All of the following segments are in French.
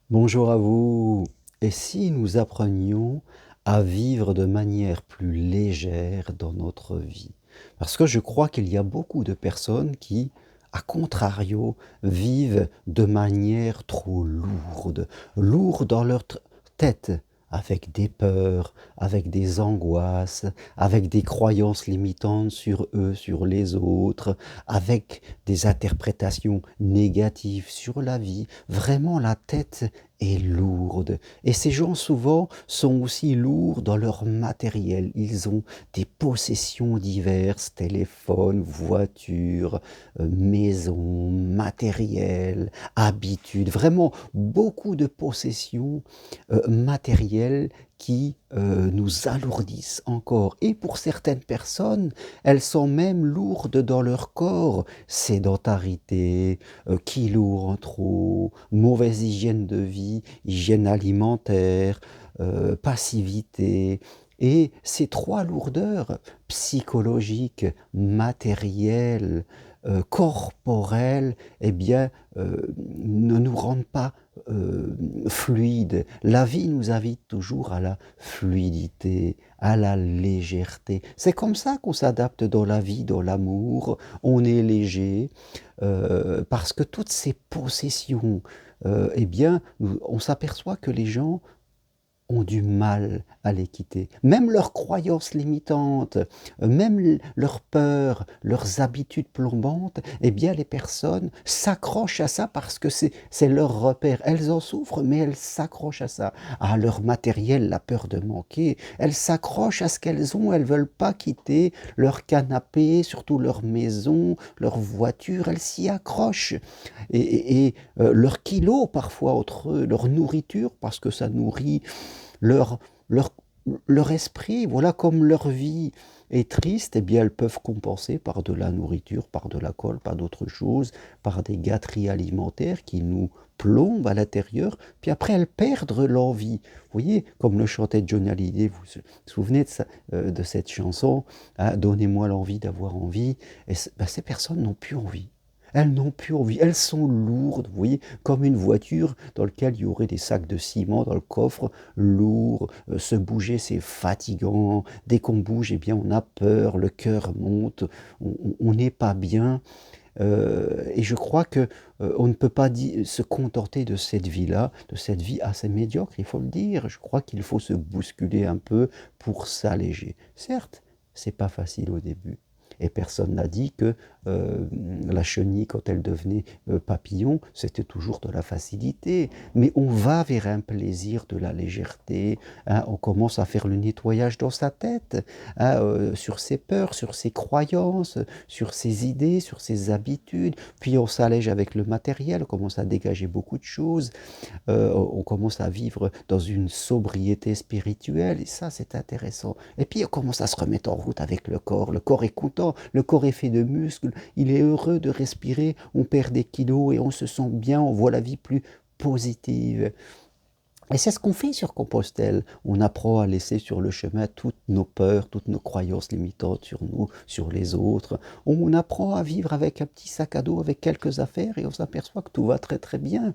Bonjour à vous. Et si nous apprenions à vivre de manière plus légère dans notre vie? Parce que je crois qu'il y a beaucoup de personnes qui, à contrario, vivent de manière trop lourde, lourde dans leur tête, avec des peurs, avec des angoisses, avec des croyances limitantes sur eux, sur les autres, avec des interprétations négatives sur la vie. Vraiment, la tête est lourde. Et ces gens souvent sont aussi lourds dans leur matériel. Ils ont des possessions diverses, téléphones, voitures, maisons, matériel, habitudes, vraiment beaucoup de possessions matérielles qui nous alourdissent encore. Et pour certaines personnes, elles sont même lourdes dans leur corps. Sédentarité, kilos en trop, mauvaise hygiène de vie, hygiène alimentaire, passivité. Et ces trois lourdeurs psychologiques, matérielles, corporelles, eh bien, ne nous rendent pas fluides. La vie nous invite toujours à la fluidité, à la légèreté. C'est comme ça qu'on s'adapte dans la vie, dans l'amour. On est léger, parce que toutes ces possessions, eh bien, on s'aperçoit que les gens ont du mal à les quitter. Même leurs croyances limitantes, même leurs peurs, leurs habitudes plombantes, eh bien les personnes s'accrochent à ça parce que c'est leur repère. Elles en souffrent, mais elles s'accrochent à ça, à leur matériel, la peur de manquer. Elles s'accrochent à ce qu'elles ont, elles ne veulent pas quitter leur canapé, surtout leur maison, leur voiture, elles s'y accrochent. Et leurs kilos parfois entre eux, leur nourriture, parce que ça nourrit leur, leur, leur esprit, voilà, comme leur vie est triste, eh bien elles peuvent compenser par de la nourriture, par de l'alcool, par d'autres choses, par des gâteries alimentaires qui nous plombent à l'intérieur, puis après elles perdent l'envie. Vous voyez, comme le chantait Johnny Hallyday, vous vous souvenez de cette chanson, hein, Donnez-moi l'envie d'avoir envie, et ben, ces personnes n'ont plus envie. Elles n'ont plus envie, elles sont lourdes, vous voyez, comme une voiture dans laquelle il y aurait des sacs de ciment dans le coffre, lourd, se bouger c'est fatigant, dès qu'on bouge, eh bien on a peur, le cœur monte, on n'est pas bien, et je crois que on ne peut pas se contenter de cette vie-là, de cette vie assez médiocre, il faut le dire. Je crois qu'il faut se bousculer un peu pour s'alléger. Certes, c'est pas facile au début. Et personne n'a dit que la chenille, quand elle devenait papillon, c'était toujours de la facilité. Mais on va vers un plaisir de la légèreté, hein. On commence à faire le nettoyage dans sa tête, hein, sur ses peurs, sur ses croyances, sur ses idées, sur ses habitudes. Puis on s'allège avec le matériel, on commence à dégager beaucoup de choses, on commence à vivre dans une sobriété spirituelle, et ça c'est intéressant. Et puis on commence à se remettre en route avec le corps est content, le corps est fait de muscles, il est heureux de respirer, on perd des kilos et on se sent bien, on voit la vie plus positive. Et c'est ce qu'on fait sur Compostelle. On apprend à laisser sur le chemin toutes nos peurs, toutes nos croyances limitantes sur nous, sur les autres. On apprend à vivre avec un petit sac à dos, avec quelques affaires, et on s'aperçoit que tout va très très bien.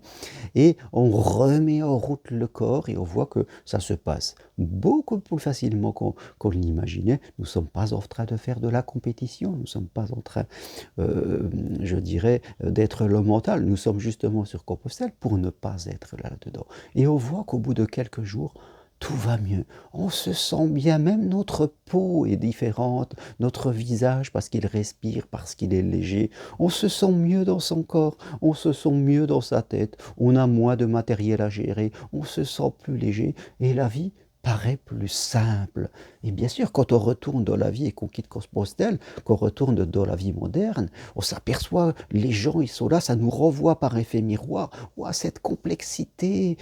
Et on remet en route le corps et on voit que ça se passe beaucoup plus facilement qu'on l'imaginait. Nous ne sommes pas en train de faire de la compétition, nous ne sommes pas en train, je dirais, d'être le mental. Nous sommes justement sur Compostelle pour ne pas être là-dedans. Et on voit qu'au bout de quelques jours, tout va mieux. On se sent bien, même notre peau est différente, notre visage parce qu'il respire, parce qu'il est léger. On se sent mieux dans son corps, on se sent mieux dans sa tête, on a moins de matériel à gérer, on se sent plus léger et la vie paraît plus simple. Et bien sûr, quand on retourne dans la vie et qu'on quitte Compostelle, qu'on retourne dans la vie moderne, on s'aperçoit, les gens, ils sont là, ça nous renvoie par effet miroir, ouah, cette complexité,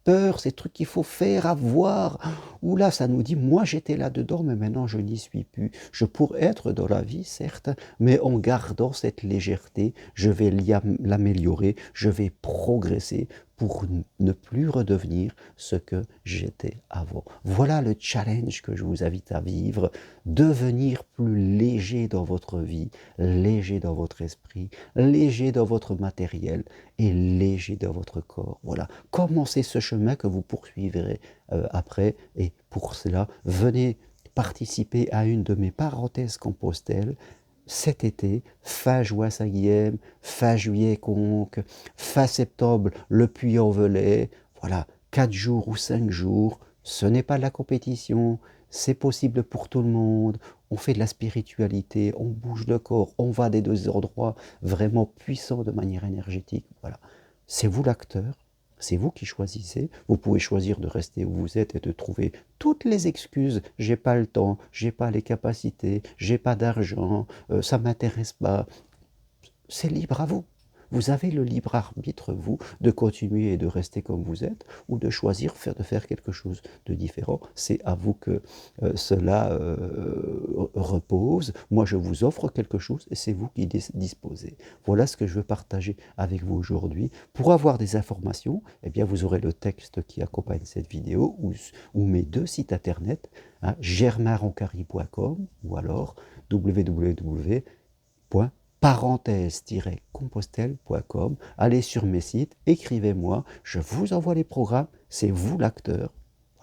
peur, ces trucs qu'il faut faire, avoir. Ou là, ça nous dit, moi j'étais là-dedans, mais maintenant je n'y suis plus. Je pourrais être dans la vie, certes, mais en gardant cette légèreté, je vais l'améliorer, je vais progresser pour ne plus redevenir ce que j'étais avant. Voilà le challenge que je vous invite à vivre, devenir plus léger dans votre vie, léger dans votre esprit, léger dans votre matériel et léger dans votre corps. Voilà, commencez ce chemin que vous poursuivrez après, et pour cela, venez participer à une de mes parenthèses Compostelle cet été, fin juin Saint-Guilhem, fin juillet Conques, fin septembre le Puy-en-Velay. Voilà, 4 jours ou 5 jours, ce n'est pas de la compétition, c'est possible pour tout le monde. On fait de la spiritualité, on bouge le corps, on va des deux endroits vraiment puissants de manière énergétique. Voilà, c'est vous l'acteur. C'est vous qui choisissez. Vous pouvez choisir de rester où vous êtes et de trouver toutes les excuses. J'ai pas le temps, j'ai pas les capacités, j'ai pas d'argent, ça m'intéresse pas. C'est libre à vous. Vous avez le libre arbitre, vous, de continuer et de rester comme vous êtes, ou de choisir de faire quelque chose de différent. C'est à vous que cela repose. Moi, je vous offre quelque chose et c'est vous qui disposez. Voilà ce que je veux partager avec vous aujourd'hui. Pour avoir des informations, eh bien, vous aurez le texte qui accompagne cette vidéo ou mes 2 sites internet, hein, germainroncari.com ou alors www.parenthèse-compostelle.com. Allez sur mes sites, écrivez-moi, je vous envoie les programmes, c'est vous l'acteur.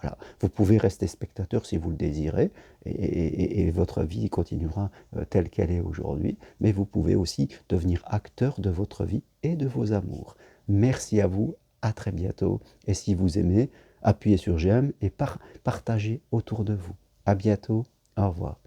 Voilà. Vous pouvez rester spectateur si vous le désirez, et votre vie continuera telle qu'elle est aujourd'hui, mais vous pouvez aussi devenir acteur de votre vie et de vos amours. Merci à vous, à très bientôt, et si vous aimez, appuyez sur j'aime et partagez autour de vous. À bientôt, au revoir.